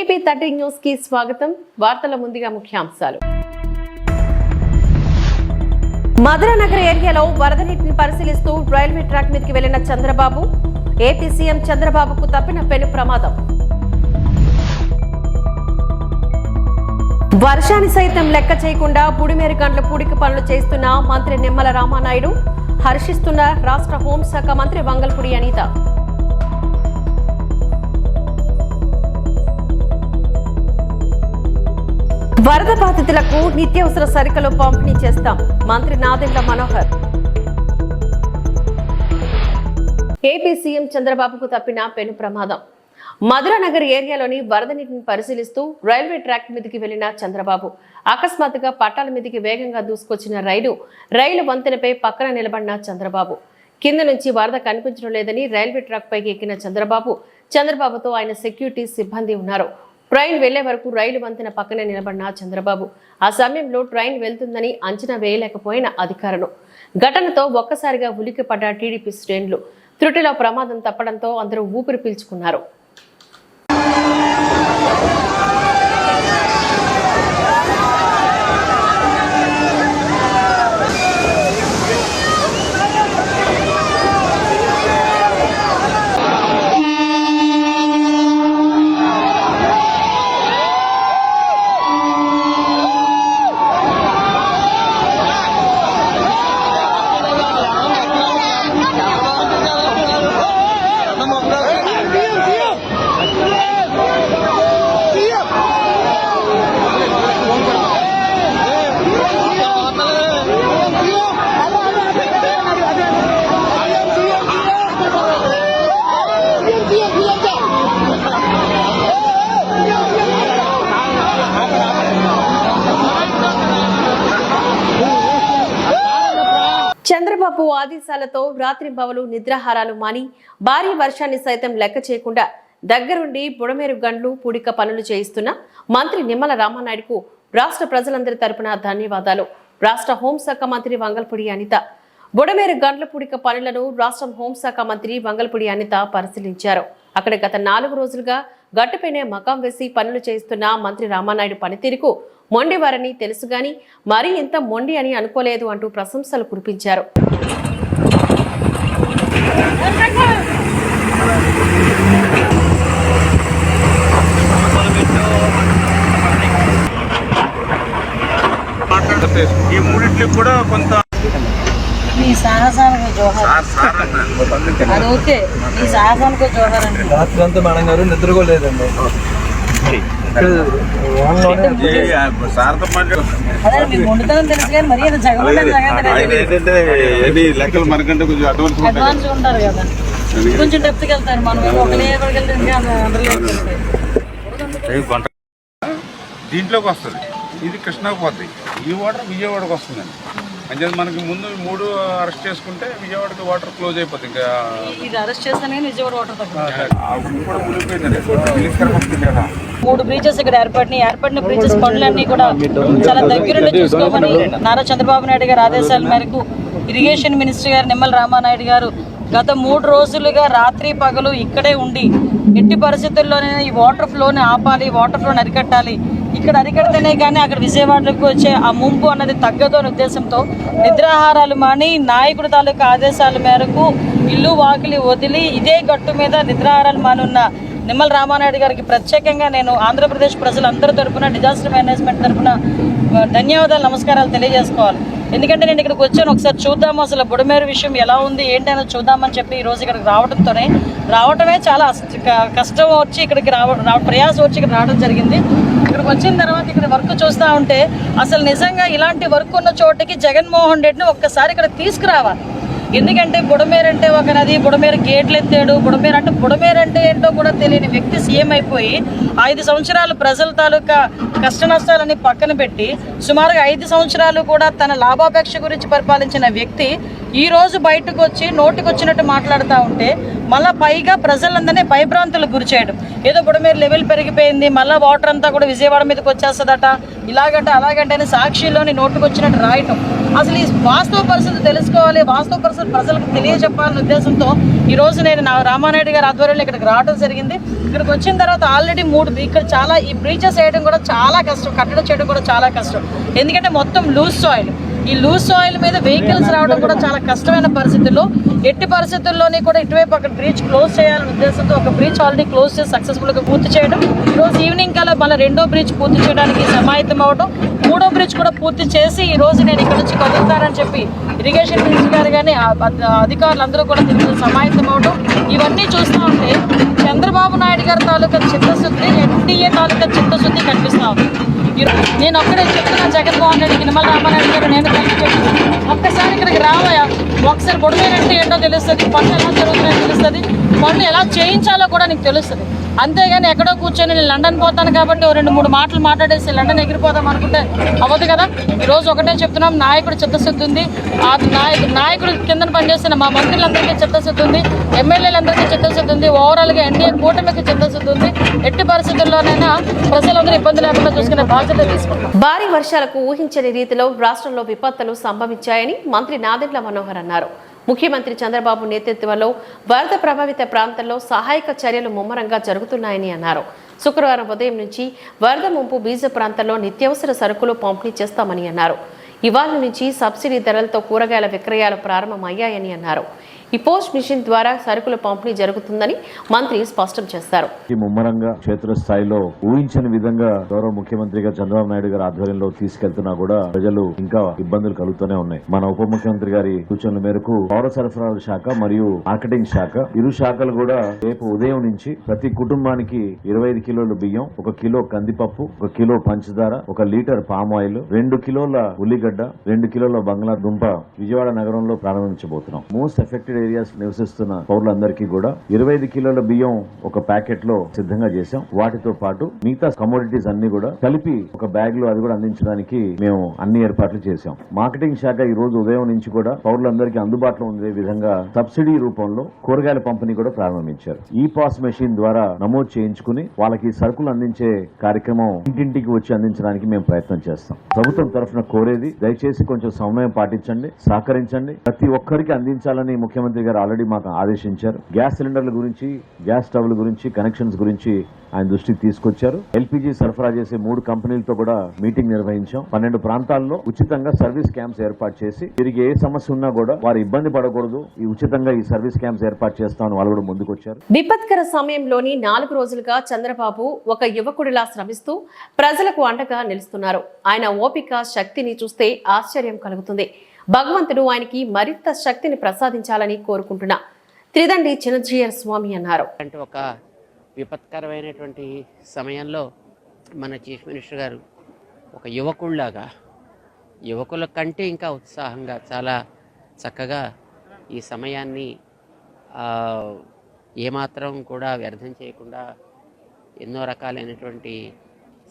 AP 30 news కి స్వాగతం. వార్తల ముందుగా ముఖ్యాంశాలు. మధురానగర్ ఏరియాలో వరద నీటిని పరిశీలిస్తూ రైల్వే ట్రాక్ మీదకి వెళ్లిన చంద్రబాబు. ఏపీ సీఎం చంద్రబాబుకు తప్పిన పెను ప్రమాదం. వర్షాన్ని సైతం లెక్క చేయకుండా బుడిమేరు గంటల పూడిక పనులు చేస్తున్న మంత్రి నిమ్మల రామానాయుడు. హర్షిస్తున్న రాష్ట్ర హోంశాఖ మంత్రి వంగల్పూడి అనిత. వరద బాధితులకు నిత్యావసర సరుకులు పంపిణీ చేస్తాం. మంత్రి నాదెండ్ల మనోహర్. ఏపీ సీఎం చంద్రబాబుకు తప్పిన పెను ప్రమాదం. మధురానగర్ ఏరియాలోని వరద నీటిని పరిశీలిస్తూ రైల్వే ట్రాక్ మీదకి వెళ్లిన చంద్రబాబు అకస్మాత్తుగా పట్టాల మీదకి వేగంగా దూసుకొచ్చిన రైలు వంతెనపై పక్కన నిలబడిన చంద్రబాబు. కింద నుంచి వరద కనిపించడం లేదని రైల్వే ట్రాక్ పైకి ఎక్కిన చంద్రబాబుతో ఆయన సెక్యూరిటీ సిబ్బంది ఉన్నారు. ట్రైన్ వెళ్లే వరకు రైలు వంతెన పక్కనే నిలబడిన చంద్రబాబు ఆ సమయంలో ట్రైన్ వెళ్తుందని అంచనా వేయలేకపోయిన అధికారులు. ఘటనతో ఒక్కసారిగా ఉలిక్కిపడ్డ టీడీపీ శ్రేణులు. త్రుటిలో ప్రమాదం తప్పడంతో అందరూ ఊపిరి పీల్చుకున్నారు. చంద్రబాబు ఆదేశాలతో రాత్రింబవలు నిద్రాహారాలు మాని భారీ వర్షాన్ని సైతం లెక్క చేయకుండా దగ్గరుండి బుడమేరు గండ్లు పూడిక పనులు చేయిస్తున్న మంత్రి నిమ్మల రామానాయుడుకు రాష్ట్ర ప్రజలందరి తరపున ధన్యవాదాలు. రాష్ట్ర హోంశాఖ మంత్రి వంగల్పూడి అనిత. బుడమేరు గండ్ల పూడిక పనులను రాష్ట్ర హోంశాఖ మంత్రి వంగల్పూడి అనిత పరిశీలించారు. అక్కడ గత 4 రోజులుగా గట్టుపైనే మకాం వేసి పనులు చేయిస్తున్న మంత్రి రామానాయుడు పనితీరుకు మొండివారని తెలుసు గాని మరీ ఇంత మొండి అని అనుకోలేదు అంటూ ప్రశంసలు కురిపించారు. ఈ మూడింటికి కూడా కొంత మీ సాహసానికి జోహార్. అది ఓకే, మీ సాహసానికి జోహార్ అండి. రాత్రి అంతా మేడం గారు నిద్రకోలేదండి. అదే మీకు వండుతానని తెలుసు కానీ మరీ లెక్కలు మనకంటే కొంచెం అడ్వాన్స్ ఉంటారు కదా, కొంచెం డెప్త్కి వెళ్తారు. మనం ఒకటే వెళ్తే దీంట్లోకి వస్తుంది. ఇది కృష్ణాకు పోతుంది. ఈ వాటర్ విజయవాడకు వస్తుందండి. అంటే మనకి ముందు 3 అరెస్ట్ చేసుకుంటే విజయవాడకి వాటర్ క్లోజ్ అయిపోతుంది. ఇంకా ఇది అరెస్ట్ చేస్తానే విజయవాడ వాటర్ మునిగిపోయిందండి. 3 బ్రీచెస్ ఇక్కడ ఏర్పడిన బ్రీచెస్ పనులన్నీ కూడా చాలా దగ్గరుండి చూసుకోమని నారా చంద్రబాబు నాయుడు గారి ఆదేశాల మేరకు ఇరిగేషన్ మినిస్టర్ గారు నిమ్మల రామానాయుడు గారు గత 3 రోజులుగా రాత్రి పగలు ఇక్కడే ఉండి ఎట్టి పరిస్థితుల్లోనే ఈ వాటర్ ఫ్లోని ఆపాలి, వాటర్ ఫ్లోని అరికట్టాలి, ఇక్కడ అరికడితేనే కానీ అక్కడ విజయవాడకు వచ్చే ఆ ముంపు అన్నది తగ్గదు అనే ఉద్దేశంతో నిద్రాహారాలు మాని నాయకుడి తాలూకా ఆదేశాల మేరకు ఇల్లు వాకిలి వదిలి ఇదే గట్టు మీద నిద్రాహారాలు మానున్న నిమ్మల రామానాయుడు గారికి ప్రత్యేకంగా నేను ఆంధ్రప్రదేశ్ ప్రజలందరి తరఫున డిజాస్టర్ మేనేజ్మెంట్ తరఫున ధన్యవాదాలు, నమస్కారాలు తెలియజేసుకోవాలి. ఎందుకంటే నేను ఇక్కడికి వచ్చాను, ఒకసారి చూద్దాము అసలు బుడమేరు విషయం ఎలా ఉంది ఏంటనేది చూద్దామని చెప్పి ఈరోజు ఇక్కడికి రావటమే చాలా కష్టం వచ్చి ఇక్కడికి ప్రయాసం వచ్చి ఇక్కడ రావడం జరిగింది. ఇక్కడికి వచ్చిన తర్వాత ఇక్కడ వర్క్ చూస్తూ ఉంటే అసలు నిజంగా ఇలాంటి వర్క్ ఉన్న చోటకి జగన్మోహన్ రెడ్డిని ఒక్కసారి ఇక్కడ తీసుకురావాలి. ఎందుకంటే బుడమేరు అంటే ఒక నది, బుడమేరు గేట్లు ఎత్తాడు, బుడమేరు అంటే ఏంటో కూడా తెలియని వ్యక్తి సీఎం అయిపోయి 5 సంవత్సరాలు ప్రజల తాలూకా కష్ట నష్టాలని పక్కన పెట్టి సుమారుగా 5 సంవత్సరాలు కూడా తన లాభాపేక్ష గురించి పరిపాలించిన వ్యక్తి ఈ రోజు బయటకు వచ్చి నోటికొచ్చినట్టు మాట్లాడుతూ ఉంటే మళ్ళీ పైగా ప్రజలందరినీ భయభ్రాంతులకు గురి చేయడం. ఏదో బుడమేరు లెవెల్ పెరిగిపోయింది, మళ్ళీ వాటర్ అంతా కూడా విజయవాడ మీదకి వచ్చేస్తుందట, ఇలాగంటే అలాగంటే అని సాక్షిలోని నోటుకు వచ్చినట్టు రాయటం. అసలు ఈ వాస్తవ పరిస్థితి తెలుసుకోవాలి, వాస్తవ పరిస్థితి ప్రజలకు తెలియజెప్పాలనే ఉద్దేశంతో ఈరోజు నేను రామానాయుడు గారి ఆధ్వర్యంలో ఇక్కడికి రావడం జరిగింది. ఇక్కడికి వచ్చిన తర్వాత ఆల్రెడీ ఇక్కడ చాలా ఈ బ్రీచెస్ వేయడం కూడా చాలా కష్టం, కట్టడం చేయడం కూడా చాలా కష్టం. ఎందుకంటే మొత్తం లూజ్ సాయిల్, ఈ లూజ్ సాయిల్ మీద వెహికల్స్ రావడం కూడా చాలా కష్టమైన పరిస్థితుల్లో, ఎట్టి పరిస్థితుల్లోని కూడా ఇటువైపు అక్కడ బ్రీచ్ క్లోజ్ చేయాలనే ఉద్దేశంతో ఒక బ్రీచ్ ఆల్రెడీ క్లోజ్ చేసి సక్సెస్ఫుల్గా పూర్తి చేయడం. ఈరోజు ఈవినింగ్ కల్లా మళ్ళీ 2వ బ్రిడ్జ్ పూర్తి చేయడానికి సమాయత్తం అవ్వడం, 3వ బ్రిడ్జ్ కూడా పూర్తి చేసి ఈ రోజు నేను ఇక్కడ నుంచి కదులుతానని చెప్పి ఇరిగేషన్ మినిస్టర్ గారు కానీ అధికారులందరూ కూడా దీనికి సమాయత్తం అవ్వడం. ఇవన్నీ చూస్తూ ఉంటే చంద్రబాబు నాయుడు గారి తాలూకా చిత్తశుద్ధి, ఎన్డీఏ తాలూకా చిత్తశుద్ధి కనిపిస్తూ ఉంది. నేను ఒక్కడే చెప్తున్నా, జగన్మోహన్ రెడ్డికి, నిమ్మల రామానాయుడు గారు నేను కలిసి చెప్తున్నాను, ఒక్కసారి ఇక్కడికి రావయా, ఒకసారి బుడమేరంటే ఏంటో తెలుస్తుంది, పనులు ఎలా జరుగుతున్నాయో తెలుస్తుంది, పనులు ఎలా చేయించాలో కూడా నీకు తెలుస్తుంది. అంతేగాని ఎక్కడో కూర్చొని నేను లండన్ పోతాను కాబట్టి 2-3 మాటలు మాట్లాడేసి లండన్ ఎగిరిపోదాం అనుకుంటే అవ్వదు కదా. ఈరోజు ఒకటే చెప్తున్నాం, నాయకుడు చిత్తశుద్ధి ఉంది, ఆ నాయకుడు కింద పనిచేస్తున్న మా మంత్రులందరికీ చిత్తశుద్ధి ఉంది, ఎమ్మెల్యేలందరికీ చిత్తశుద్ధి ఉంది, ఓవరాల్గా ఎన్డీఏ కూటమికి చిత్తశుద్ధి ఉంది. ఎట్టి పరిస్థితుల్లోనైనా ప్రజలందరూ ఇబ్బంది లేకుండా చూసుకునే బాధ్యత తీసుకుంటాం. భారీ వర్షాలకు ఊహించని రీతిలో రాష్ట్రంలో విపత్తులు సంభవించాయని మంత్రి నాదెండ్ల మనోహర్ అన్నారు. ముఖ్యమంత్రి చంద్రబాబు నేతృత్వంలో వరద ప్రభావిత ప్రాంతాల్లో సహాయక చర్యలు ముమ్మరంగా జరుగుతున్నాయని అన్నారు. శుక్రవారం ఉదయం నుంచి వరద ముంపు బీజ ప్రాంతాల్లో నిత్యావసర సరుకులు పంపిణీ చేస్తామని అన్నారు. ఇవాళ నుంచి సబ్సిడీ ధరలతో కూరగాయల విక్రయాలు ప్రారంభమయ్యాయని అన్నారు. ఈ పోస్ట్ మిషన్ ద్వారా సరుకుల పంపిణీ జరుగుతుందని మంత్రి స్పష్టం చేశారు. ముమ్మరంగా క్షేత్రస్థాయిలో ఊహించని విధంగా గౌరవ ముఖ్యమంత్రిగా చంద్రబాబు నాయుడు గారి ఆధ్వర్యంలో తీసుకెళ్తున్నా కూడా ప్రజలు ఇంకా ఇబ్బందులు కలుగుతూనే ఉన్నాయి. మన ఉప ముఖ్యమంత్రి గారి సూచనల మేరకు పౌర సరఫరాల శాఖ మరియు మార్కెటింగ్ శాఖ ఇరు శాఖలు కూడా రేపు ఉదయం నుంచి ప్రతి కుటుంబానికి 25 కిలోల బియ్యం, 1 కిలో కందిపప్పు, 1 కిలో పంచదార, 1 లీటర్ పామ్ ఆయిల్, 2 కిలోల ఉల్లిగడ్డ, 2 కిలోల బంగాళాదుంప విజయవాడ నగరంలో ప్రారంభించబోతున్నాం. మోస్ట్ ఎఫెక్టెడ్ ఏరియాస్ నివసిస్తున్న పౌరులందరికీ కూడా 25 కిలోల బియ్యం ఒక ప్యాకెట్ లో సిద్ధంగా చేశాం. వాటితో పాటు మిగతా కమోడిటీస్ అన్ని కూడా కలిపి ఒక బ్యాగ్ లో అది కూడా అందించడానికి మేము అన్ని ఏర్పాట్లు చేశాం. మార్కెటింగ్ శాఖ ఈ రోజు ఉదయం నుంచి కూడా పౌరులందరికీ అందుబాటులో ఉండే విధంగా సబ్సిడీ రూపంలో కూరగాయల పంపిణీ కూడా ప్రారంభించారు. ఈ పాస్ మెషిన్ ద్వారా నమోదు చేయించుకుని వాళ్ళకి సరుకులు అందించే కార్యక్రమం ఇంటింటికి వచ్చి అందించడానికి మేము ప్రయత్నం చేస్తాం. ప్రభుత్వం తరఫున కోరేది దయచేసి కొంచెం సమయం పాటించండి, సహకరించండి. ప్రతి ఒక్కరికి అందించాలని ముఖ్యమంత్రి గారు ఆల్రెడీ మాకు ఆదేశించారు. గ్యాస్ సిలిండర్ల గురించి, గ్యాస్ స్టవ్ల గురించి, కనెక్షన్స్ గురించి ఆయన దృష్టికి తీసుకొచ్చారు. ఎల్పీజీ సరఫరా చేసే 3 కంపెనీలతో కూడా మీటింగ్ నిర్వహించాం. 12 ప్రాంతాల్లో ఉచితంగా సర్వీస్ క్యాంప్స్ ఏర్పాటు చేసి తిరిగి ఏ సమస్య ఉన్నా కూడా వారు ఇబ్బంది పడకూడదు, ఈ ఉచితంగా ఈ సర్వీస్ క్యాంప్స్ ఏర్పాటు చేస్తామని వాళ్ళు కూడా ముందుకొచ్చారు. విపత్కర సమయంలోని 4 రోజులుగా చంద్రబాబు ఒక యువకుడిలా శ్రమిస్తూ ప్రజలకు అండగా నిలుస్తున్నారు. ఆయన ఓపిక, శక్తిని చూస్తే ఆశ్చర్యం కలుగుతుంది. భగవంతుడు ఆయనకి మరింత శక్తిని ప్రసాదించాలని కోరుకుంటున్నా త్రిదండి చిన్నజీయర్ స్వామి అన్నారు. అంటే ఒక విపత్కరమైనటువంటి సమయంలో మన చీఫ్ మినిస్టర్ గారు ఒక యువకుడిలాగా, యువకుల కంటే ఇంకా ఉత్సాహంగా చాలా చక్కగా ఈ సమయాన్ని ఏమాత్రం కూడా వ్యర్థం చేయకుండా ఎన్నో రకాలైనటువంటి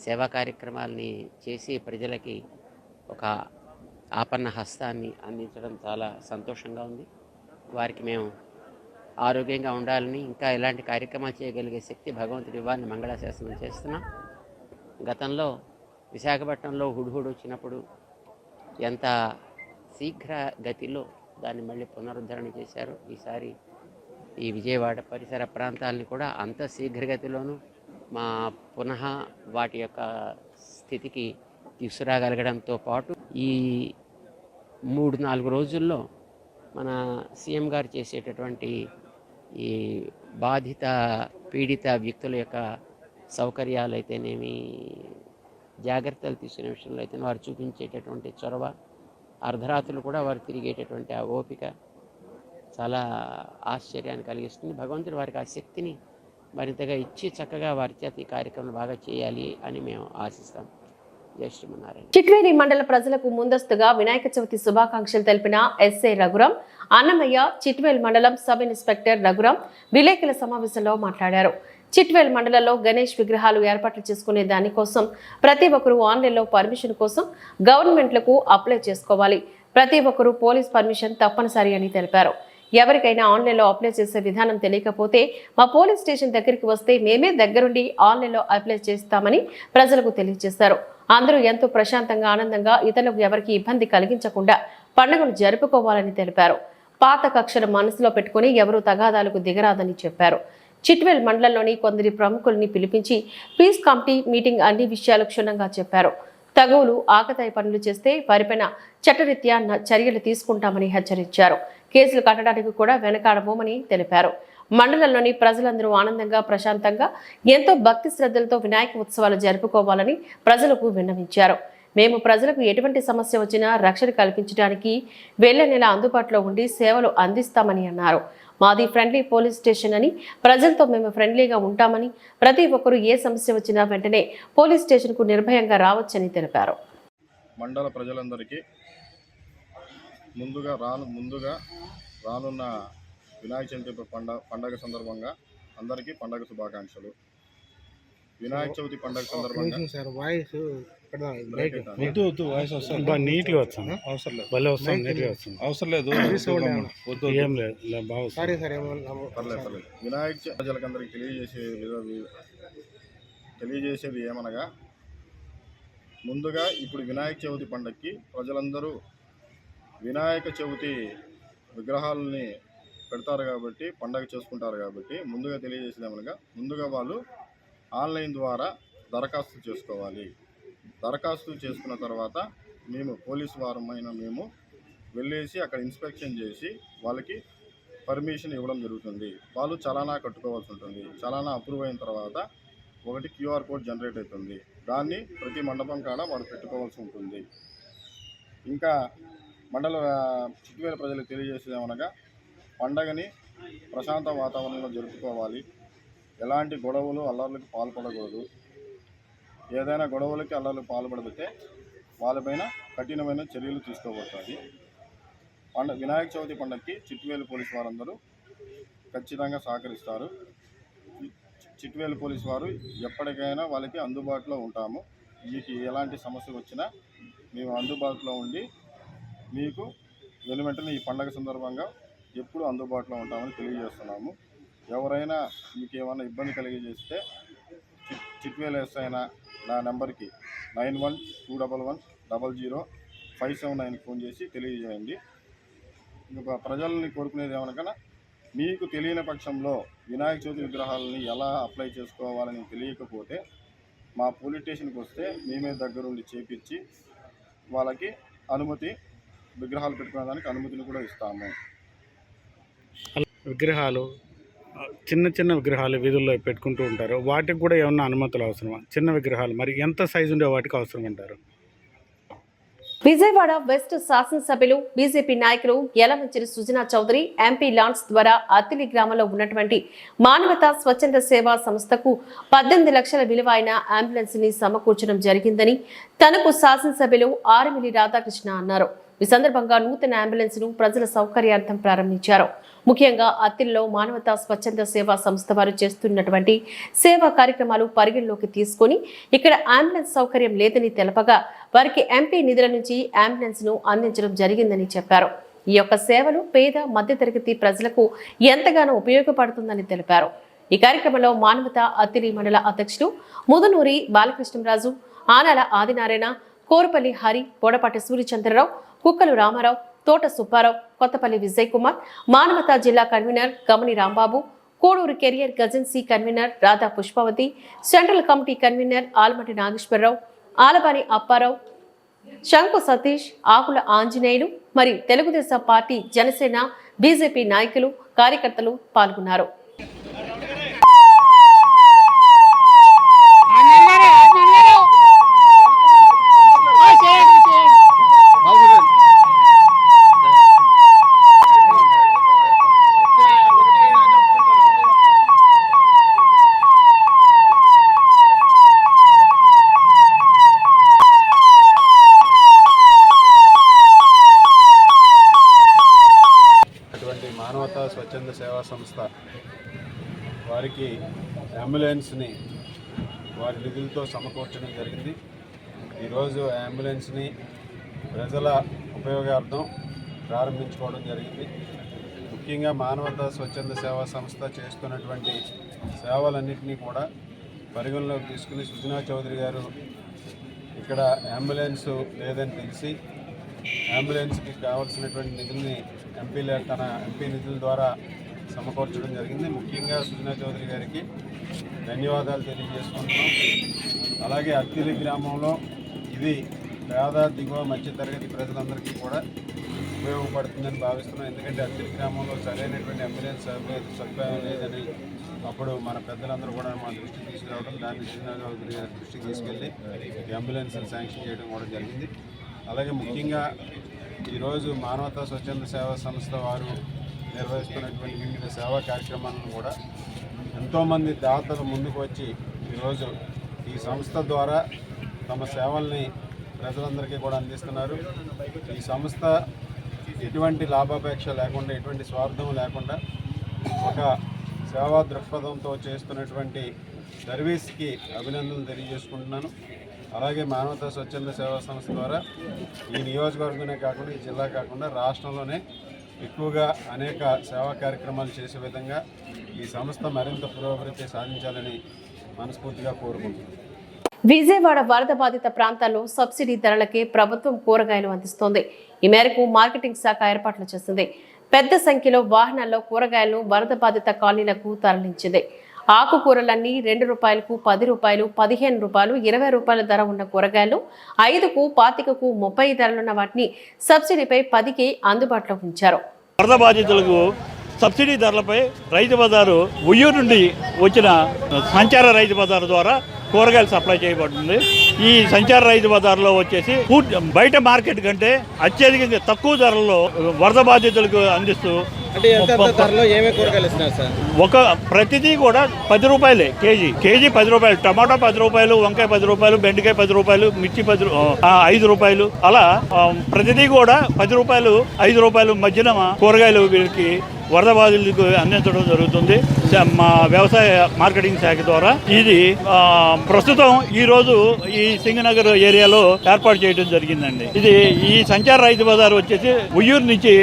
సేవా కార్యక్రమాలని చేసి ప్రజలకి ఒక ఆపన్న హస్తాన్ని అందించడం చాలా సంతోషంగా ఉంది. వారికి మేము ఆరోగ్యంగా ఉండాలని, ఇంకా ఇలాంటి కార్యక్రమాలు చేయగలిగే శక్తి భగవంతుడి ఇవ్వాలని మంగళాశాసనం చేస్తున్నాం. గతంలో విశాఖపట్నంలో హుడ్హుడ్ వచ్చినప్పుడు ఎంత శీఘ్ర గతిలో దాన్ని మళ్ళీ పునరుద్ధరణ చేశారు. ఈసారి ఈ విజయవాడ పరిసర ప్రాంతాలని కూడా అంత శీఘ్రగతిలోనూ పునః వాటి యొక్క స్థితికి తీసుకురాగలగడంతో పాటు ఈ 3-4 రోజుల్లో మన సీఎం గారు చేసేటటువంటి ఈ బాధిత పీడిత వ్యక్తుల యొక్క సౌకర్యాలు అయితేనేమి, జాగ్రత్తలు తీసుకునే విషయంలో అయితే వారు చూపించేటటువంటి చొరవ, అర్ధరాత్రులు కూడా వారు తిరిగేటటువంటి ఆ ఓపిక చాలా ఆశ్చర్యాన్ని కలిగిస్తుంది. భగవంతుడు వారికి ఆ శక్తిని మరింతగా ఇచ్చి చక్కగా వారి చేత ఈ కార్యక్రమం బాగా చేయాలి అని మేము ఆశిస్తాం. చిట్వేలి మండల ప్రజలకు ముందస్తుగా వినాయక చవితి శుభాకాంక్షలు తెలిపిన ఎస్ఐ రఘురాం, అన్నమయ్య చిట్వేల్ మండలం సబ్ ఇన్స్పెక్టర్ రఘురాం విలేకరుల సమావేశంలో మాట్లాడారు. చిట్వేల్ మండలంలో గణేష్ విగ్రహాలు ఏర్పాట్లు చేసుకునే దానికోసం ప్రతి ఒక్కరూ ఆన్లైన్లో పర్మిషన్ కోసం గవర్నమెంట్లకు అప్లై చేసుకోవాలి. ప్రతి ఒక్కరూ పోలీస్ పర్మిషన్ తప్పనిసరి అని తెలిపారు. ఎవరికైనా ఆన్లైన్లో అప్లై చేసే విధానం తెలియకపోతే మా పోలీస్ స్టేషన్ దగ్గరికి వస్తే మేమే దగ్గరుండి ఆన్లైన్లో అప్లై చేస్తామని ప్రజలకు తెలియజేశారు. అందరూ ఎంతో ప్రశాంతంగా ఆనందంగా ఇతరులకు ఎవరికి ఇబ్బంది కలిగించకుండా పండుగను జరుపుకోవాలని తెలిపారు. పాత కక్షను మనసులో పెట్టుకుని ఎవరూ తగాదాలకు దిగరాదని చెప్పారు. చిట్వేల్ మండలంలోని కొందరి ప్రముఖుల్ని పిలిపించి పీస్ కమిటీ మీటింగ్ అన్ని విషయాలు క్షుణ్ణంగా చెప్పారు. తగువులు ఆకతాయి పనులు చేస్తే వారిపైన చట్టరీత్యా చర్యలు తీసుకుంటామని హెచ్చరించారు. కేసులు కట్టడానికి కూడా వెనకాడబోమని తెలిపారు. మండలంలోని ప్రజలందరూ ఆనందంగా ప్రశాంతంగా ఎంతో భక్తి శ్రద్ధలతో వినాయక ఉత్సవాలు జరుపుకోవాలని ప్రజలకు విన్నవించారు. మేము ప్రజలకు ఎటువంటి సమస్య వచ్చినా రక్షణ కల్పించడానికి వేళ్ల నెల అందుబాటులో ఉండి సేవలు అందిస్తామని అన్నారు. మాది ఫ్రెండ్లీ పోలీస్ స్టేషన్ అని, ప్రజలతో మేము ఫ్రెండ్లీగా ఉంటామని, ప్రతి ఒక్కరూ ఏ సమస్య వచ్చినా వెంటనే పోలీస్ స్టేషన్కు నిర్భయంగా రావచ్చని తెలిపారు. మండల ప్రజలందరికీ ముందుగా రానున్న వినాయక చవితి పండగ సందర్భంగా అందరికీ పండగ శుభాకాంక్షలు. వినాయక చవితి పండగ సందర్భంగా వినాయక ప్రజలకందరికీ తెలియజేసేది ఏమనగా, ముందుగా ఇప్పుడు వినాయక చవితి పండగకి ప్రజలందరూ వినాయక చవితి విగ్రహాలని పెడతారు కాబట్టి, పండగ చేసుకుంటారు కాబట్టి ముందుగా తెలియజేసేది ఏమనగా, ముందుగా వాళ్ళు ఆన్లైన్ ద్వారా దరఖాస్తు చేసుకోవాలి. దరఖాస్తు చేసుకున్న తర్వాత మేము పోలీసు వారమైన మేము వెళ్ళేసి అక్కడ ఇన్స్పెక్షన్ చేసి వాళ్ళకి పర్మిషన్ ఇవ్వడం జరుగుతుంది. వాళ్ళు చలానా కట్టుకోవాల్సి ఉంటుంది. చలానా అప్రూవ్ అయిన తర్వాత ఒకటి క్యూఆర్ కోడ్ జనరేట్ అవుతుంది. దాన్ని ప్రతి మండపం కాడ వాళ్ళు పెట్టుకోవాల్సి ఉంటుంది. ఇంకా మండల చిట్వేల ప్రజలకు తెలియజేసేది ఏమనగా, పండగని ప్రశాంత వాతావరణంలో జరుపుకోవాలి. ఎలాంటి గొడవలు అల్లర్లకు పాల్పడకూడదు. ఏదైనా గొడవలకి అల్లర్లకు పాల్పడితే వాళ్ళపైన కఠినమైన చర్యలు తీసుకోబడుతుంది. వినాయక చవితి పండగకి చిట్వేలు పోలీసు వారందరూ ఖచ్చితంగా సహకరిస్తారు. చిట్వేలు పోలీసు వారు ఎప్పటికైనా వాళ్ళకి అందుబాటులో ఉంటాము. మీకు ఎలాంటి సమస్య వచ్చినా మేము అందుబాటులో ఉండి మీకు వెనువెంటనే ఈ పండగ సందర్భంగా ఎప్పుడు అందుబాటులో ఉంటామని తెలియజేస్తున్నాము. ఎవరైనా మీకు ఏమైనా ఇబ్బంది కలిగజేస్తే చిట్వేలు ఎస్ఐ నా నెంబర్కి 9121100579 ఫోన్ చేసి తెలియజేయండి. ఇంకా ప్రజల్ని కోరుకునేది ఏమనగా, మీకు తెలియని పక్షంలో వినాయక చవితి విగ్రహాలని ఎలా అప్లై చేసుకోవాలని తెలియకపోతే మా పోలీస్ స్టేషన్కి వస్తే మేమే దగ్గరుండి చేపించి వాళ్ళకి విగ్రహాలు పెట్టుకునే అనుమతిని కూడా ఇస్తాము. విగ్రహాలు చిన్న విగ్రహాలు వీధుల్లో పెట్టుకుంటూ ఉంటారు. వాటికి కూడా ఏమన్నా అనుమతులు అవసరమా? చిన్న విగ్రహాలు మరి ఎంత సైజు ఉండే వాటికి అవసరం అంటారు? విజయవాడ వెస్ట్ శాసనసభ్యులు బీజేపీ నాయకులు యలమంచిలి సుజనా చౌదరి ఎంపీ లాన్స్ ద్వారా అత్తిలి గ్రామంలో ఉన్నటువంటి మానవతా స్వచ్ఛంద సేవా సంస్థకు 18 లక్షల విలువైన అంబులెన్స్ ని సమకూర్చడం జరిగిందని తనకు శాసనసభ్యులు ఆర్మిలి రాధాకృష్ణ అన్నారు. ఈ సందర్భంగా నూతన అంబులెన్స్ ను ప్రజల సౌకర్యార్థం ప్రారంభించారు. ముఖ్యంగా అత్తిలిలో మానవతా స్వచ్ఛంద సేవా సంస్థ వారు చేస్తున్నటువంటి సేవా కార్యక్రమాలు పరిగణలోకి తీసుకుని ఇక్కడ అంబులెన్స్ సౌకర్యం లేదని తెలపగా వారికి ఎంపీ నిధుల నుంచి అంబులెన్స్ ను అందించడం జరిగిందని చెప్పారు. ఈ యొక్క సేవలు పేద మధ్యతరగతి ప్రజలకు ఎంతగానో ఉపయోగపడుతుందని తెలిపారు. ఈ కార్యక్రమంలో మానవతా అత్తిలి మండల అధ్యక్షుడు ముదునూరి బాలకృష్ణరాజు, ఆనాల ఆదినారాయణ, కోరుపల్లి హరి, బోడపాటి సూర్యచంద్రరావు, కుక్కలు రామారావు, తోట సుబ్బారావు, కొత్తపల్లి విజయ్ కుమార్, మానవతా జిల్లా కన్వీనర్ గమని రాంబాబు, కోడూరు కెరియర్ గజెన్సీ convener Radha Pushpavathi, central committee convener Alamati Nageswararao, Alabani Apparao, Shanku Satish, ఆకుల ఆంజనేయులు మరియు తెలుగుదేశం పార్టీ, జనసేన, బీజేపీ నాయకులు, కార్యకర్తలు పాల్గొన్నారు. మానవతా స్వచ్ఛంద సేవా సంస్థ వారికి అంబులెన్స్ని వారి నిధులతో సమకూర్చడం జరిగింది. ఈరోజు అంబులెన్స్ని ప్రజల ఉపయోగార్థం ప్రారంభించుకోవడం జరిగింది. ముఖ్యంగా మానవతా స్వచ్ఛంద సేవా సంస్థ చేస్తున్నటువంటి సేవలన్నింటినీ కూడా పరిగణలోకి తీసుకుని సుజనా చౌదరి గారు ఇక్కడ అంబులెన్స్ లేదని తెలిసి అంబులెన్స్కి కావాల్సినటువంటి నిధుల్ని తన ఎంపీ నిధుల ద్వారా సమకూర్చడం జరిగింది. ముఖ్యంగా సుజనా చౌదరి గారికి ధన్యవాదాలు తెలియజేసుకుంటున్నాం. అలాగే అత్తిలి గ్రామంలో ఇది పేద దిగువ మధ్యతరగతి ప్రజలందరికీ కూడా ఉపయోగపడుతుందని భావిస్తున్నాం. ఎందుకంటే అత్తిలి గ్రామంలో సరైనటువంటి అంబులెన్స్ సదుపాయం లేదని అప్పుడు మన పెద్దలందరూ కూడా మా దృష్టికి తీసుకురావడం, దాన్ని సుజనా చౌదరి గారి దృష్టికి తీసుకెళ్ళి ఈ అంబులెన్స్ శాంక్షన్ చేయడం కూడా జరిగింది. అలాగే ముఖ్యంగా ఈరోజు మానవతా స్వచ్ఛంద సేవా సంస్థ వారు నిర్వహిస్తున్నటువంటి వివిధ సేవా కార్యక్రమాలను కూడా ఎంతోమంది దాతలు ముందుకు వచ్చి ఈరోజు ఈ సంస్థ ద్వారా తమ సేవల్ని ప్రజలందరికీ కూడా అందిస్తున్నారు. ఈ సంస్థ ఎటువంటి లాభాపేక్ష లేకుండా, ఎటువంటి స్వార్థం లేకుండా ఒక సేవా దృక్పథంతో చేస్తున్నటువంటి సర్వీస్కి అభినందనలు తెలియజేసుకుంటున్నాను. అలాగే మానవతా స్వచ్ఛంద సేవా సంస్థ ద్వారా ఈ నియోజకవర్గమే కాకుండా, ఈ జిల్లా కాకుండా రాష్ట్రంలోనే ఎక్కువగా అనేక సేవా కార్యక్రమాలు చేసే విధంగా ఈ సంస్థ మరింత పురోభివృద్ధి సాధించాలని మనస్ఫూర్తిగా కోరుకుంటున్నాను. విజయవాడ వరద బాధిత ప్రాంతాల్లో సబ్సిడీ ధరలకే ప్రభుత్వం కూరగాయలు అందిస్తోంది. ఈ మేరకు మార్కెటింగ్ శాఖ ఏర్పాట్లు చేసింది. పెద్ద సంఖ్యలో వాహనాల్లో కూరగాయలను వరద బాధిత కాలనీలకు తరలించింది. ఆకుకూరలన్నీ ₹2, ₹10, ₹15, ₹20 ధర ఉన్న కూరగాయలు 5కు, 25కు, 30 ధరలున్న వాటిని సబ్సిడీపై 10కి అందుబాటులో ఉంచారు. వరద బాధితులకు సబ్సిడీ ధరలపై రైతు బజారు ఉయ్యూరు నుండి వచ్చిన సంచార రైతు బజారు ద్వారా కూరగాయలు సప్లై చేయబడుతుంది. ఈ సంచార రైతు బజార్లో వచ్చేసి బయట మార్కెట్ కంటే అత్యధికంగా తక్కువ ధరల్లో వరద బాధితులకు అందిస్తూ ఒక ప్రతిదీ కూడా ₹10 కేజీ ₹10, టమాటో ₹10, వంకాయ ₹10, బెండకాయ ₹10, మిర్చి ₹5 అలా ప్రతిదీ కూడా ₹10, ₹5 మధ్యన కూరగాయలు వీళ్ళకి వరద బాధితులకు అందించడం జరుగుతుంది మా వ్యవసాయ మార్కెటింగ్ శాఖ ద్వారా. ఇది ప్రస్తుతం ఈ రోజు ఈ సింగనగర్ ఏరియాలో ఏర్పాటు చేయడం జరిగిందండి. ఇది ఈ సంచార రైతు బజార్ వచ్చేసి ఉయ్యూరు నుంచి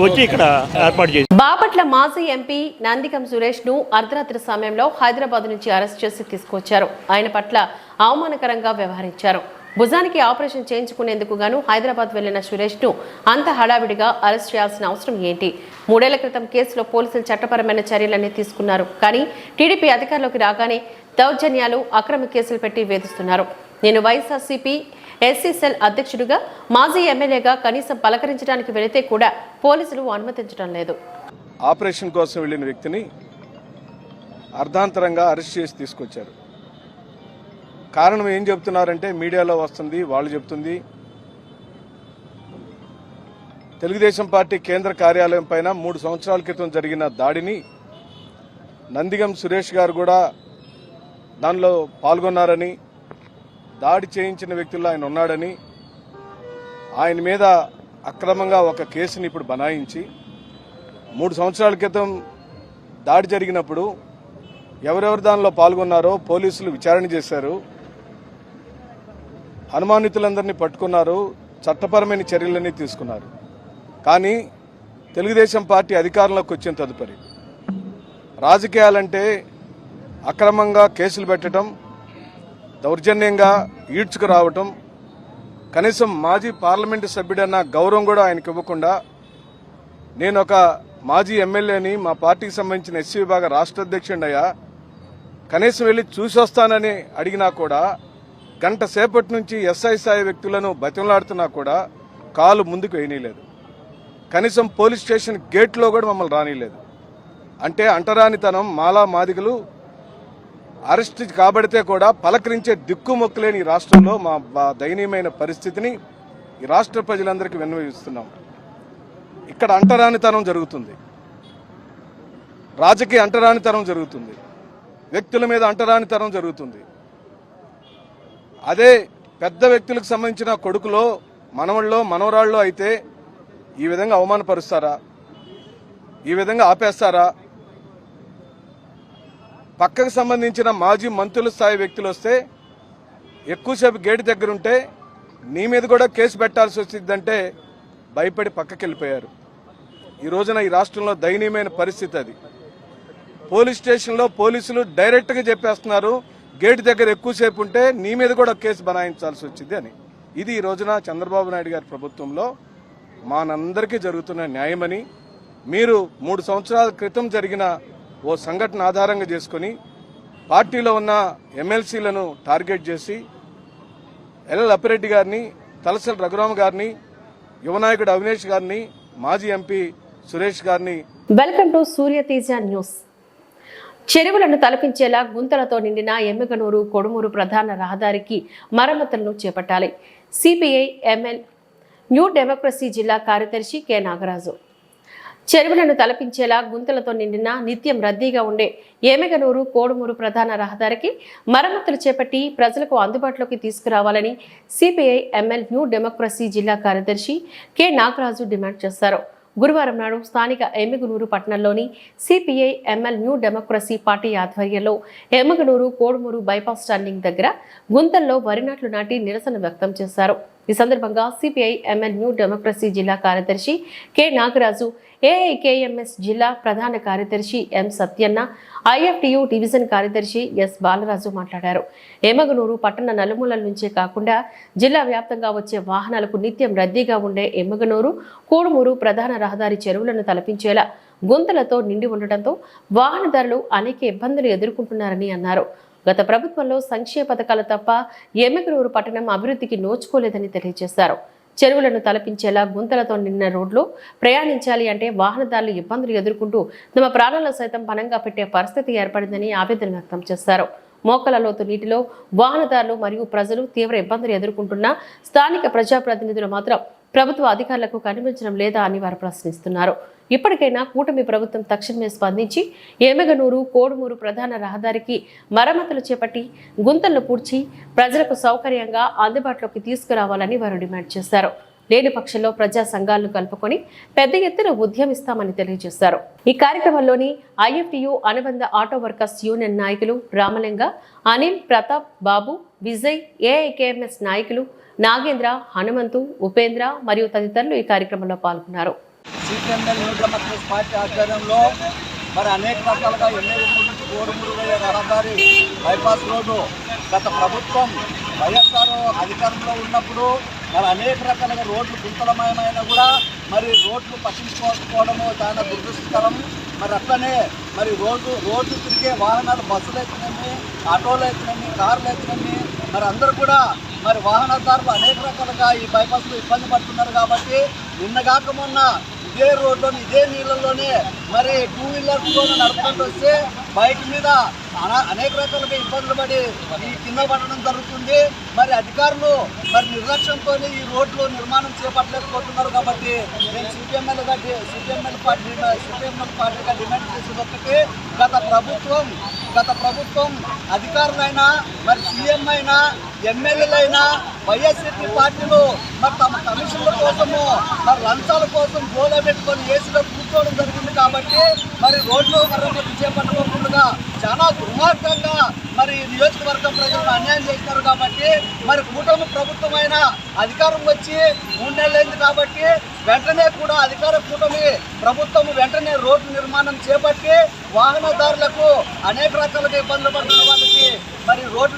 వచ్చి ఇక్కడ ఏర్పాటు చేసి. బాపట్ల మాజీ ఎంపీ నందిగం సురేష్ ను అర్ధరాత్రి సమయంలో హైదరాబాద్ నుంచి అరెస్ట్ చేసి తీసుకొచ్చారు. ఆయన పట్ల అవమానకరంగా వ్యవహరించారు. భుజానికి ఆపరేషన్ చేయించుకునేందుకు గాను హైదరాబాద్ వెళ్లిన సురేష్ ను అంత హడావిడిగా అరెస్ట్ చేయాల్సిన అవసరం ఏంటి? 3 ఏళ్ల క్రితం కేసులో పోలీసులు చట్టపరమైన చర్యలన్నీ తీసుకున్నారు. కానీ టీడీపీ అధికారంలోకి రాగానే దౌర్జన్యాలు, అక్రమ కేసులు పెట్టి వేధిస్తున్నారు. నేను వైఎస్ఆర్సీపీ ఎస్సీ సెల్ అధ్యక్షుడిగా, మాజీ ఎమ్మెల్యేగా కనీసం పలకరించడానికి వెళితే కూడా పోలీసులు అనుమతించడం లేదు. ఆపరేషన్ కోసం వెళ్లిన వ్యక్తిని అర్ధాంతరంగా అరెస్ట్ చేసి తీసుకొచ్చారు. కారణం ఏం చెప్తున్నారంటే మీడియాలో వస్తుంది, వాళ్ళు చెప్తుంది తెలుగుదేశం పార్టీ కేంద్ర కార్యాలయం పైన 3 సంవత్సరాల క్రితం జరిగిన దాడిని నందిగం సురేష్ గారు కూడా దానిలో పాల్గొన్నారని, దాడి చేయించిన వ్యక్తుల్లో ఆయన ఉన్నాడని, ఆయన మీద అక్రమంగా ఒక కేసుని ఇప్పుడు బనాయించి 3 సంవత్సరాల క్రితం దాడి జరిగినప్పుడు ఎవరెవరు దానిలో పాల్గొన్నారో పోలీసులు విచారణ చేశారు. అనుమానితులందరినీ పట్టుకున్నారు, చట్టపరమైన చర్యలన్నీ తీసుకున్నారు. కానీ తెలుగుదేశం పార్టీ అధికారంలోకి వచ్చిన తదుపరి రాజకీయాలంటే అక్రమంగా కేసులు పెట్టడం, దౌర్జన్యంగా ఈడ్చుకు రావటం, కనీసం మాజీ పార్లమెంటు సభ్యుడన్న గౌరవం కూడా ఆయనకు ఇవ్వకుండా, నేను ఒక మాజీ ఎమ్మెల్యేని, మా పార్టీకి సంబంధించిన ఎస్సీ విభాగ రాష్ట్ర అధ్యక్షుడయ్యా, కనీసం వెళ్ళి చూసొస్తానని అడిగినా కూడా గంట సేపటి నుంచి ఎస్ఐ స్థాయి వ్యక్తులను బతిమలాడుతున్నా కూడా కాలు ముందుకు వేయనీయలేదు. కనీసం పోలీస్ స్టేషన్ గేట్లో కూడా మమ్మల్ని రానిలేదు. అంటే అంటరానితనం, మాలా మాదిగలు అరెస్ట్ కాబడితే కూడా పలకరించే దిక్కుమొక్కలేని ఈ రాష్ట్రంలో మా దయనీయమైన పరిస్థితిని ఈ రాష్ట్ర ప్రజలందరికీ విన్నవిస్తున్నాం. ఇక్కడ అంటరానితనం జరుగుతుంది, రాజకీయ అంటరానితనం జరుగుతుంది, వ్యక్తుల మీద అంటరానితనం జరుగుతుంది. అదే పెద్ద వ్యక్తులకు సంబంధించిన కొడుకులో, మనవళ్ళో, మనవరాళ్ళలో అయితే ఈ విధంగా అవమానపరుస్తారా? ఈ విధంగా ఆపేస్తారా? పక్కకు సంబంధించిన మాజీ మంత్రుల స్థాయి వ్యక్తులు వస్తే ఎక్కువసేపు గేటు దగ్గరుంటే నీ మీద కూడా కేసు పెట్టాల్సి వచ్చిందంటే భయపడి పక్కకి వెళ్ళిపోయారు. ఈ రోజున ఈ రాష్ట్రంలో దయనీయమైన పరిస్థితి అది. పోలీస్ స్టేషన్లో పోలీసులు డైరెక్ట్గా చెప్పేస్తున్నారు, గేట్ దగ్గర ఎక్కువసేపు ఉంటే నీ మీద కూడా కేసు బనాయించాల్సి వచ్చింది అని. ఇది ఈ రోజున చంద్రబాబు నాయుడు గారి ప్రభుత్వంలో మనందరికీ జరుగుతున్న న్యాయమని, మీరు 3 సంవత్సరాల క్రితం జరిగిన ఓ సంఘటన ఆధారంగా చేసుకుని పార్టీలో ఉన్న ఎమ్మెల్సీలను టార్గెట్ చేసి ఎల్ అప్పిరెడ్డి గారిని, తలసరి రఘురామ గారిని, యువనాయకుడు అవినేష్ గారిని, మాజీ ఎంపీ సురేష్ గారిని. Welcome to Surya Teja news. చెరువులను తలపించేలా గుంతలతో నిండిన ఎమ్మిగనూరు కొడుమూరు ప్రధాన రహదారికి మరమ్మతులను చేపట్టాలి. సిపిఐ ఎంఎల్ న్యూ డెమోక్రసీ జిల్లా కార్యదర్శి కె నాగరాజు. చెరువులను తలపించేలా గుంతలతో నిండిన నిత్యం రద్దీగా ఉండే ఎమ్మిగనూరు కోడుమూరు ప్రధాన రహదారికి మరమ్మతులు చేపట్టి ప్రజలకు అందుబాటులోకి తీసుకురావాలని సిపిఐ ఎంఎల్ న్యూ డెమోక్రసీ జిల్లా కార్యదర్శి కె నాగరాజు డిమాండ్ చేశారు. గురువారం నాడు స్థానిక ఎమ్మిగనూరు పట్టణంలోని CPI ML new democracy party ఆధ్వర్యంలో ఎమ్మిగనూరు కోడుమూరు బైపాస్ టర్నింగ్ దగ్గర గుంతల్లో వరి నాట్లు నాటి నిరసన వ్యక్తం చేశారు. ఈ సందర్భంగా సిపిఐ ఎంఎల్ న్యూ డెమోక్రసీ జిల్లా కార్యదర్శి కె నాగరాజు, ఏఐకేఎంఎస్ జిల్లా ప్రధాన కార్యదర్శి ఎం సత్యన్న, ఐఎఫ్టియు డివిజన్ కార్యదర్శి ఎస్ బాలరాజు మాట్లాడారు. ఎమ్మిగనూరు పట్టణ నలుమూలల నుంచే కాకుండా జిల్లా వ్యాప్తంగా వచ్చే వాహనాలకు నిత్యం రద్దీగా ఉండే ఎమ్మిగనూరు కోడుమూరు ప్రధాన రహదారి చెరువులను తలపించేలా గుంతలతో నిండి ఉండటంతో వాహనదారులు అనేక ఇబ్బందులు ఎదుర్కొంటున్నారని అన్నారు. గత ప్రభుత్వంలో సంక్షేమ పథకాలు తప్ప ఎమ్మిగనూరు పట్టణం అభివృద్ధికి నోచుకోలేదని తెలియజేశారు. చెరువులను తలపించేలా గుంతలతో నిండిన రోడ్లో ప్రయాణించాలి అంటే వాహనదారులు ఇబ్బందులు ఎదుర్కొంటూ తమ ప్రాణాలను సైతం పణంగా పెట్టే పరిస్థితి ఏర్పడిందని ఆవేదన వ్యక్తం చేశారు. మోకాల లోతు నీటిలో వాహనదారులు మరియు ప్రజలు తీవ్ర ఇబ్బందులు ఎదుర్కొంటున్న స్థానిక ప్రజాప్రతినిధులు మాత్రం ప్రభుత్వ అధికారులకు కనిపించడం లేదా అని వారు ప్రశ్నిస్తున్నారు. ఇప్పటికైనా కూటమి ప్రభుత్వం తక్షణమే స్పందించి ఎమ్మిగనూరు కోడుమూరు ప్రధాన రహదారికి మరమ్మతులు చేపట్టి గుంతలను పూడ్చి ప్రజలకు సౌకర్యంగా అందుబాటులోకి తీసుకురావాలని వారు డిమాండ్ చేశారు. లేని పక్షంలో ప్రజా సంఘాలను కలుపుకొని పెద్ద ఎత్తున ఉద్యమిస్తామని తెలియజేశారు. ఈ కార్యక్రమంలోని ఐఎఫ్టియు అనుబంధ ఆటో వర్కర్స్ యూనియన్ నాయకులు రామలింగ, అనిల్, ప్రతాప్, బాబు, విజయ్, ఏఐకేఎంఎస్ నాయకులు నాగేంద్ర, హనుమంతు, ఉపేంద్ర మరియు తదితరులు ఈ కార్యక్రమంలో పాల్గొన్నారు. సిపిఎంఎల్ న్యూ డెమోక్రసీ పార్టీ ఆధ్వర్యంలో మరి అనేక రకాలుగా ఎమ్మెల్యేల నుంచి కోడుమూరు రహదారి బైపాస్ రోడ్డు గత ప్రభుత్వం వైఎస్ఆర్ అధికారంలో ఉన్నప్పుడు మరి అనేక రకాలుగా రోడ్లు గుంతలమయమైన కూడా మరి రోడ్లు పట్టించుకోకపోవడము చాలా దురదృష్టకరం. మరి అట్లనే మరి రోడ్డు తిరిగే వాహనాలు, బస్సులు అయితేనేమి, ఆటోలు అయితేనేమి, కార్లు అయితేనేమి మరి అందరూ కూడా మరి వాహనదారులు అనేక రకాలుగా ఈ బైపాస్లో ఇబ్బంది పడుతున్నారు. కాబట్టి నిన్నగాక మొన్న ఇదే రోడ్లోని ఇదే నీళ్ళల్లోనే మరి 2 వీలర్స్లో నడుపుకుంటూ వస్తే బైక్ మీద అనేక రకాలుగా ఇబ్బందులు పడి ఈ కింద పడడం జరుగుతుంది. మరి అధికారులు మరి నిర్లక్ష్యంతో ఈ రోడ్లు నిర్మాణం చేపట్టలేకపోతున్నారు. కాబట్టి నేను సిపిఎంఎల్ పార్టీగా డిమాండ్ చేసేది ఒకటి, గత ప్రభుత్వం అధికారులైనా మరి సీఎం అయినా ఎమ్మెల్యేలైనా వైఎస్ఆర్సీపీ పార్టీలు మరి తమ కమిషన్ల కోసము మరి లంచాల కోసం గోల పెట్టుకొని ఏసీలో కూర్చోవడం జరిగింది. కాబట్టి మరి రోడ్లు మరమ్మతు చేపట్టకుండా చాలా దుర్మార్గంగా మరి నియోజకవర్గం ప్రజలను అన్యాయం చేస్తున్నారు. కాబట్టి మరి కూటమి ప్రభుత్వమైన అధికారం వచ్చి 3 నెలలైంది. కాబట్టి వెంటనే కూడా అధికార కూటమి ప్రభుత్వం వెంటనే రోడ్డు నిర్మాణం చేపట్టి వాహనదారులకు అనేక రకాలుగా ఇబ్బందులు పడుతున్న వాళ్ళకి మరి రోడ్డు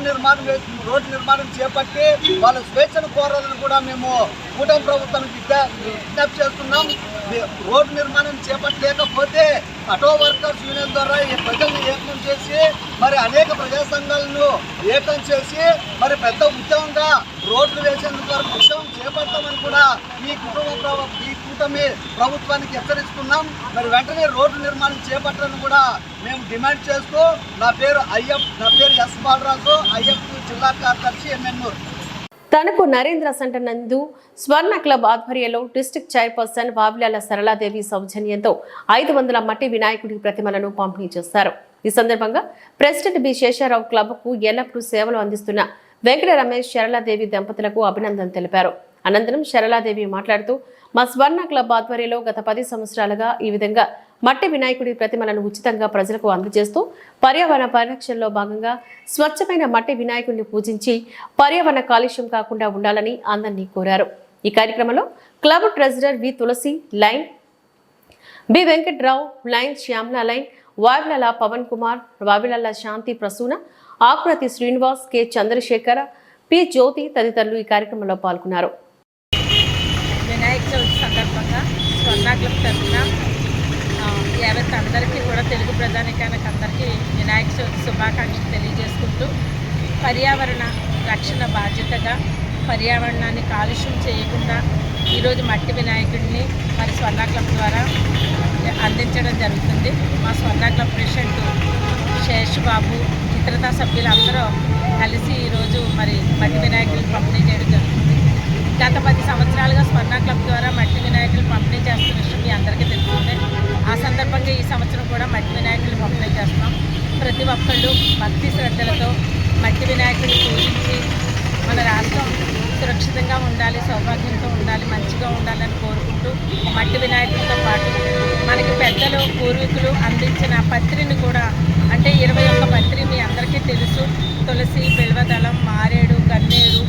నిర్మాణం చేపట్టి వాళ్ళ స్వేచ్ఛను కోరాలని కూడా మేము కూటమి ప్రభుత్వానికి విజ్ఞప్తి చేస్తున్నాం. రోడ్డు నిర్మాణం చేపట్టలేకపోతే ఆటో వర్కర్స్ యూనియన్ ద్వారా ఈ ప్రజలను ఏకం చేసి మరి అనేక ప్రజా సంఘాలను ఏకం చేసి మరి పెద్ద ఉద్యమంగా రోడ్లు వేసేందుకు ఉద్యమం చేపడతామని కూడా ఈ కూటమి ప్రభుత్వానికి హెచ్చరిస్తున్నాం. మరి వెంటనే రోడ్డు నిర్మాణం చేపట్టాలని కూడా మేము డిమాండ్ చేస్తూ నా పేరు ఎస్ బాలరాజు, ఐఎఫ్ జిల్లా కార్యదర్శి, ఎమ్మెన్నూరు. తనకు నరేంద్ర సెంటర్ నందు స్వర్ణ క్లబ్ ఆధ్వర్యంలో డిస్ట్రిక్ట్ చైర్పర్సన్ వావిలాల సరళాదేవి సౌజన్యంతో 500 మట్టి వినాయకుడి ప్రతిమలను పంపిణీ చేశారు. ఈ సందర్భంగా ప్రెసిడెంట్ బి శేషారావు క్లబ్కు ఎల్లప్పుడూ సేవలు అందిస్తున్న వెంకట రమేష్, శరళాదేవి దంపతులకు అభినందన తెలిపారు. అనంతరం శరళాదేవి మాట్లాడుతూ, మా స్వర్ణ క్లబ్ ఆధ్వర్యంలో గత 10 సంవత్సరాలుగా ఈ విధంగా మట్టి వినాయకుడి ప్రతిమలను ఉచితంగా ప్రజలకు అందజేస్తూ పర్యావరణ పరిరక్షణలో భాగంగా స్వచ్ఛమైన మట్టి వినాయకుడిని పూజించి పర్యావరణ కాలుష్యం కాకుండా ఉండాలని అందరినీ కోరారు. ఈ కార్యక్రమంలో club treasurer V Tulasi, Lion B Venkatrao, Lion Shyamala Lion, Vavilala Pavan Kumar, Vavilala Shanti Prasuna, Akruti Srinivas, K Chandrasekhara, P Jyothi తదితరులు ఈ కార్యక్రమంలో పాల్గొన్నారు. వినాయక చవితి సందర్భంగా స్వర్ణ క్లబ్ తరఫున యావత్ అందరికీ కూడా తెలుగు ప్రజానికానికి అందరికీ వినాయక చవితి శుభాకాంక్షలు తెలియజేసుకుంటూ పర్యావరణ రక్షణ బాధ్యతగా పర్యావరణాన్ని కాలుష్యం చేయకుండా ఈరోజు మట్టి వినాయకుడిని మరి స్వర్ణ క్లబ్ ద్వారా అందించడం జరుగుతుంది. మా స్వర్ణ క్లబ్ ప్రెసిడెంట్ శేష్ బాబు, చిత్రతా సభ్యులందరూ కలిసి ఈరోజు మరి మట్టి వినాయకుడిని పంపిణీ చేయడం జరుగుతుంది. గత 10 సంవత్సరాలుగా స్వర్ణ క్లబ్ ద్వారా మట్టి వినాయకులు పంపిణీ చేస్తున్న విషయం మీ అందరికీ తెలుస్తుంది. ఆ సందర్భంగా ఈ సంవత్సరం కూడా మట్టి వినాయకులు పంపిణీ చేస్తున్నాం. ప్రతి ఒక్కళ్ళు భక్తి శ్రద్ధలతో మట్టి వినాయకుడిని పూజించి మన రాష్ట్రం సురక్షితంగా ఉండాలి, సౌభాగ్యంతో ఉండాలి, మంచిగా ఉండాలని కోరుకుంటూ మట్టి వినాయకుడితో పాటు మనకి పెద్దలు పూర్వీకులు అందించిన పత్రిని కూడా, అంటే 21 పత్రి మీ అందరికీ తెలుసు. తులసి, బిల్వదళం, మారేడు, గన్నేరు,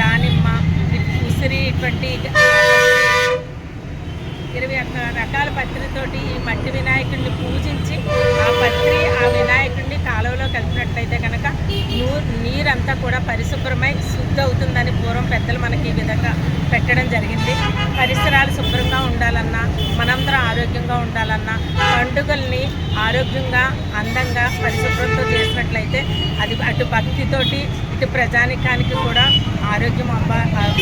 దానిమ్మ, ఉసిరి, ఇటువంటి 21 రకాల పత్రితోటి ఈ మట్టి వినాయకుడిని పూజించి ఆ పత్రి ఆ వినాయకుడిని కాలువలో కలిపినట్లయితే కనుక నీరంతా కూడా పరిశుభ్రమై శుద్ధి అవుతుందని పూర్వం పెద్దలు మనకి ఈ విధంగా పెట్టడం జరిగింది. పరిసరాలు శుభ్రంగా ఉండాలన్నా, మనందరం ఆరోగ్యంగా ఉండాలన్నా, పండుగల్ని ఆరోగ్యంగా అందంగా పరిశుభ్రంతో చేసినట్లయితే అది అటు భక్తితోటి ఇటు ప్రజానికానికి కూడా ఆరోగ్యం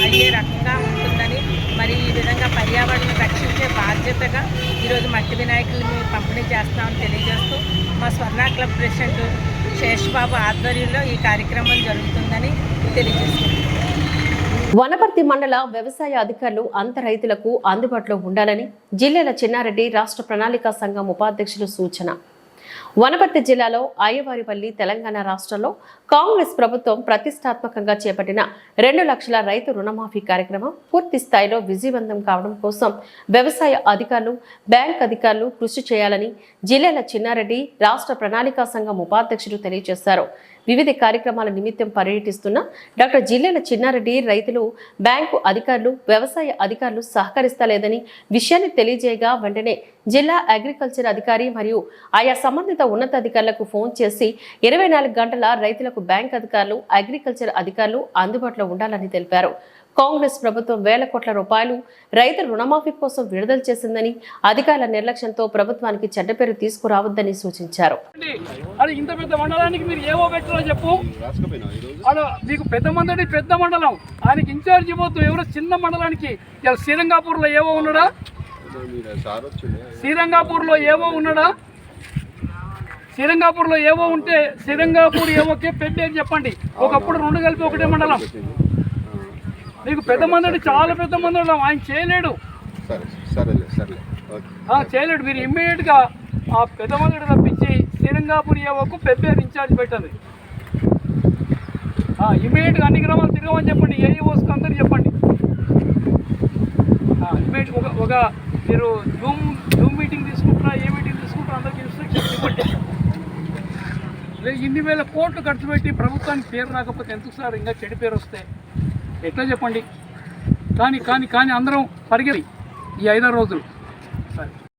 అయ్యే రకంగా ఉంటుందని, మరి ఈ విధంగా పర్యావరణం రక్షించే బాధ్యతగా ఈరోజు మట్టి వినాయకుల్ని పంపిణీ చేస్తామని తెలియజేస్తూ మా స్వర్ణ క్లబ్ ప్రెసిడెంట్ శేష్ బాబు ఆధ్వర్యంలో ఈ కార్యక్రమం జరుగుతుందని తెలియజేస్తున్నాం. వనపర్తి మండల వ్యవసాయ అధికారులు అంత రైతులకు అందుబాటులో ఉండాలని జిల్లాల చిన్నారెడ్డి రాష్ట్ర ప్రణాళికా సంఘం ఉపాధ్యక్షులు సూచన. వనపర్తి జిల్లాలో అయ్యవారిపల్లి తెలంగాణ రాష్ట్రంలో కాంగ్రెస్ ప్రభుత్వం ప్రతిష్టాత్మకంగా చేపట్టిన 2 లక్షల రైతు రుణమాఫీ కార్యక్రమం పూర్తి స్థాయిలో విజయవంతం కావడం కోసం వ్యవసాయ అధికారులు, బ్యాంక్ అధికారులు కృషి చేయాలని జిల్లాల చిన్నారెడ్డి రాష్ట్ర ప్రణాళికా సంఘం ఉపాధ్యక్షులు తెలియజేశారు. వివిధ కార్యక్రమాల నిమిత్తం పర్యటిస్తున్న డాక్టర్ జిల్లాల చిన్నారెడ్డి రైతులు, బ్యాంకు అధికారులు, వ్యవసాయ అధికారులు సహకరిస్తలేదని విషయాన్ని తెలియజేయగా వెంటనే జిల్లా అగ్రికల్చర్ అధికారి మరియు ఆయా సంబంధిత ఉన్నతాధికారులకు ఫోన్ చేసి 24 గంటల రైతులకు బ్యాంక్ అధికారులు, అగ్రికల్చర్ అధికారులు అందుబాటులో ఉండాలని తెలిపారు. కాంగ్రెస్ ప్రభుత్వం వేల కోట్ల రూపాయలు రైతుల రుణమాఫీ కోసం విడుదల చేసిందని, అధికారుల నిర్లక్ష్యంతో ప్రభుత్వానికి చెడ్డ పేరు తీసుకురావద్దని సూచించారు. ఇంత పెద్ద మండలానికి మీరు ఏవో పెట్టారో చెప్పు. మీకు పెద్ద మండలం, ఆయనకి ఇన్ఛార్జ్ ఇవ్వద్దు. ఎవరో చిన్న మండలానికి శ్రీరంగాపూర్లో ఏవో ఉన్నాడా? శ్రీరంగాపూర్లో ఏవో ఉంటే శ్రీరంగాపూర్ ఏవోకే పెద్ద చెప్పండి. ఒకప్పుడు 2 కలిపి ఒకటే మండలం. మీకు పెద్ద మంది, చాలా పెద్ద మండలం, ఆయన చేయలేడు. చేయలేడు. మీరు ఇమ్మీడియట్గా ఆ పెద్ద మంది తప్పించి శ్రీరంగాపూర్ ఏవోకు పెద్ద ఇన్ఛార్జ్ పెట్టండి. ఇమ్మీడియట్గా అన్ని గ్రామాలు తిరగమని చెప్పండి. ఏఈఓస్కి అందరూ చెప్పండి. ఇమ్మీడియట్ ఒక మీరు జూమ్ మీటింగ్ తీసుకుంటారా, ఏ మీటింగ్ తీసుకుంటారా, అందరికి ఇన్స్ట్రక్షన్స్ ఇవ్వండి. ఇన్ని వేల కోట్లు ఖర్చు పెట్టి ప్రభుత్వానికి పేరు రాకపోతే ఎందుకు సార్? ఇంకా చెడు పేరు వస్తే ఎట్లా చెప్పండి? కానీ అందరం పరిగెత్తి ఈ 5 రోజులు.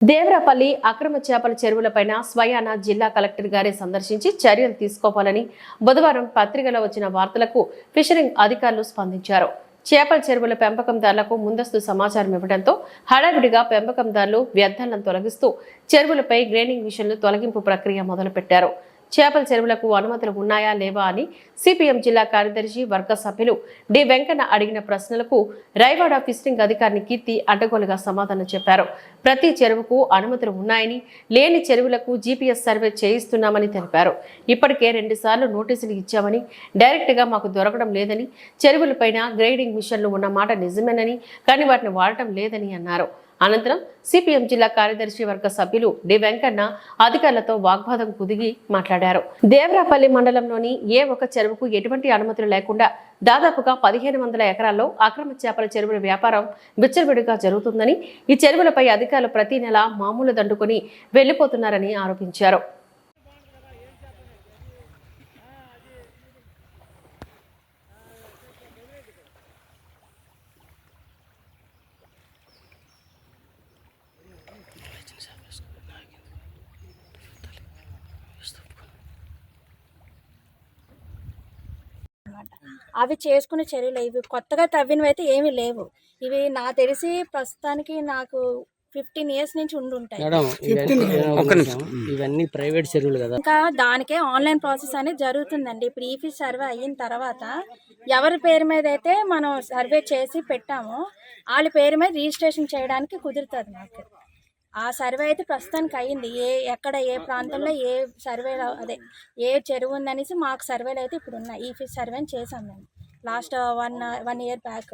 దేవరాపల్లి అక్రమ చేపల చెరువులపైన స్వయాన జిల్లా కలెక్టర్ గారే సందర్శించి చర్యలు తీసుకోవాలని బుధవారం పత్రికలో వచ్చిన వార్తలకు ఫిషరింగ్ అధికారులు స్పందించారు. చేపల చెరువుల పెంపకందారులకు ముందస్తు సమాచారం ఇవ్వడంతో హడావిడిగా పెంపకందారులు వ్యర్థాలను తొలగిస్తూ చెరువులపై గ్రేనింగ్ మిషన్లు తొలగింపు ప్రక్రియ మొదలుపెట్టారు. చేపల చెరువులకు అనుమతులు ఉన్నాయా లేవా అని సిపిఎం జిల్లా కార్యదర్శి వర్గ సభ్యులు డి వెంకన్న అడిగిన ప్రశ్నలకు రైవాడ ఫిషరింగ్ అధికారిని కీర్తి అడ్డగోలుగా సమాధానం చెప్పారు. ప్రతి చెరువుకు అనుమతులు ఉన్నాయని, లేని చెరువులకు జీపీఎస్ సర్వే చేయిస్తున్నామని తెలిపారు. ఇప్పటికే 2 సార్లు నోటీసులు ఇచ్చామని, డైరెక్ట్గా మాకు దొరకడం లేదని, చెరువులపైన గ్రేడింగ్ మిషన్లు ఉన్న మాట నిజమేనని, కానీ వాటిని వాడటం లేదని అన్నారు. అనంతరం సిపిఎం జిల్లా కార్యదర్శి వర్గ సభ్యులు డి వెంకన్న అధికారులతో వాగ్వాదం కుదిగి మాట్లాడారు. దేవరాపల్లి మండలంలోని ఏ ఒక్క చెరువుకు ఎటువంటి అనుమతులు లేకుండా దాదాపుగా 1500 ఎకరాల్లో అక్రమ చేపల చెరువుల వ్యాపారం విచ్చలవిడిగా జరుగుతుందని, ఈ చెరువులపై అధికారులు ప్రతి నెల మామూలు దండుకొని వెళ్లిపోతున్నారని ఆరోపించారు. అనమాట. అవి చేసుకునే చర్యలు ఇవి కొత్తగా తవ్వినవి అయితే ఏమీ లేవు. ఇవి నాకు తెలిసి ప్రస్తుతానికి నాకు 15 ఇయర్స్ నుంచి ఉండుంటాయి. ఇవన్నీ ప్రైవేట్ చెరువులు కదా. ఇంకా దానికే ఆన్లైన్ ప్రాసెస్ అనేది జరుగుతుందండి. ఇప్పుడు ఈఫీ సర్వే అయిన తర్వాత ఎవరి పేరు మీద అయితే మనం సర్వే చేసి పెట్టామో వాళ్ళ పేరు మీద రిజిస్ట్రేషన్ చేయడానికి కుదురుతుంది మాకు. ఆ సర్వే అయితే ప్రస్తుతానికి అయ్యింది. ఎక్కడ ఏ ప్రాంతంలో ఏ సర్వే అదే ఏ చెరువు ఉందనేసి మాకు సర్వేలు అయితే ఇప్పుడు ఉన్నాయి. ఈఫీ సర్వేని చేసాం మేము లాస్ట్ 1 ఇయర్ బ్యాక్.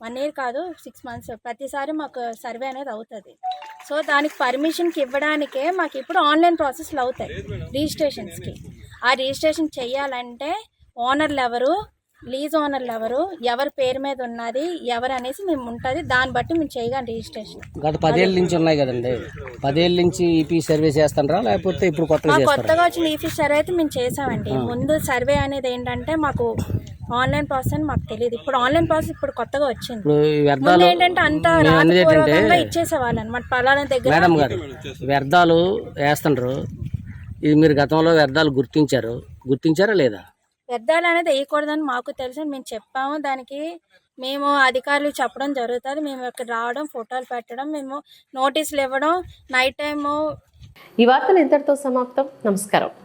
1 ఇయర్ కాదు 6 months. ప్రతిసారి మాకు సర్వే అనేది అవుతుంది. సో దానికి పర్మిషన్కి ఇవ్వడానికే మాకు ఇప్పుడు ఆన్లైన్ ప్రాసెస్లు అవుతాయి రిజిస్ట్రేషన్స్కి. ఆ రిజిస్ట్రేషన్ చేయాలంటే ఓనర్లు ఎవరు, లీజ్ ఓనర్లు ఎవరు, ఎవరి పేరు మీద ఉన్నది ఎవరు అనేసి మేము ఉంటుంది. దాన్ని బట్టి మేము చేయగలం రిజిస్ట్రేషన్. గత 10 ఏళ్ళ నుంచి ఉన్నాయి కదండి. 10 ఏళ్ళ నుంచి ఈపీ సర్వే చేస్తారా లేకపోతే ఇప్పుడు కొత్తగా వచ్చిన ఈపీ సర్వే అయితే మేము చేసామండి. ముందు సర్వే అనేది ఏంటంటే మాకు ఆన్లైన్ ప్రాసెస్ అని మాకు తెలియదు. ఇప్పుడు ఆన్లైన్ ప్రాసెస్ ఇప్పుడు కొత్తగా వచ్చింది. ముందు ఏంటంటే అంతా రాజపూర్వకంగా ఇచ్చేసేవాళ్ళు అనమాట. పలానా దగ్గర మేడం గారు వ్యర్థాలు వేస్తుండ్రు. ఇది మీరు గతంలో వ్యర్థాలు గుర్తించారా లేదా? వ్యర్థాలు అనేది వేయకూడదని మాకు తెలుసు. మేము చెప్పాము. దానికి మేము అధికారులు చెప్పడం జరుగుతుంది. మేము ఇక్కడ రావడం, ఫోటోలు పెట్టడం, మేము నోటీసులు ఇవ్వడం, నైట్ టైము. ఈ వార్తలు ఇంతటితో సమాప్తం. నమస్కారం.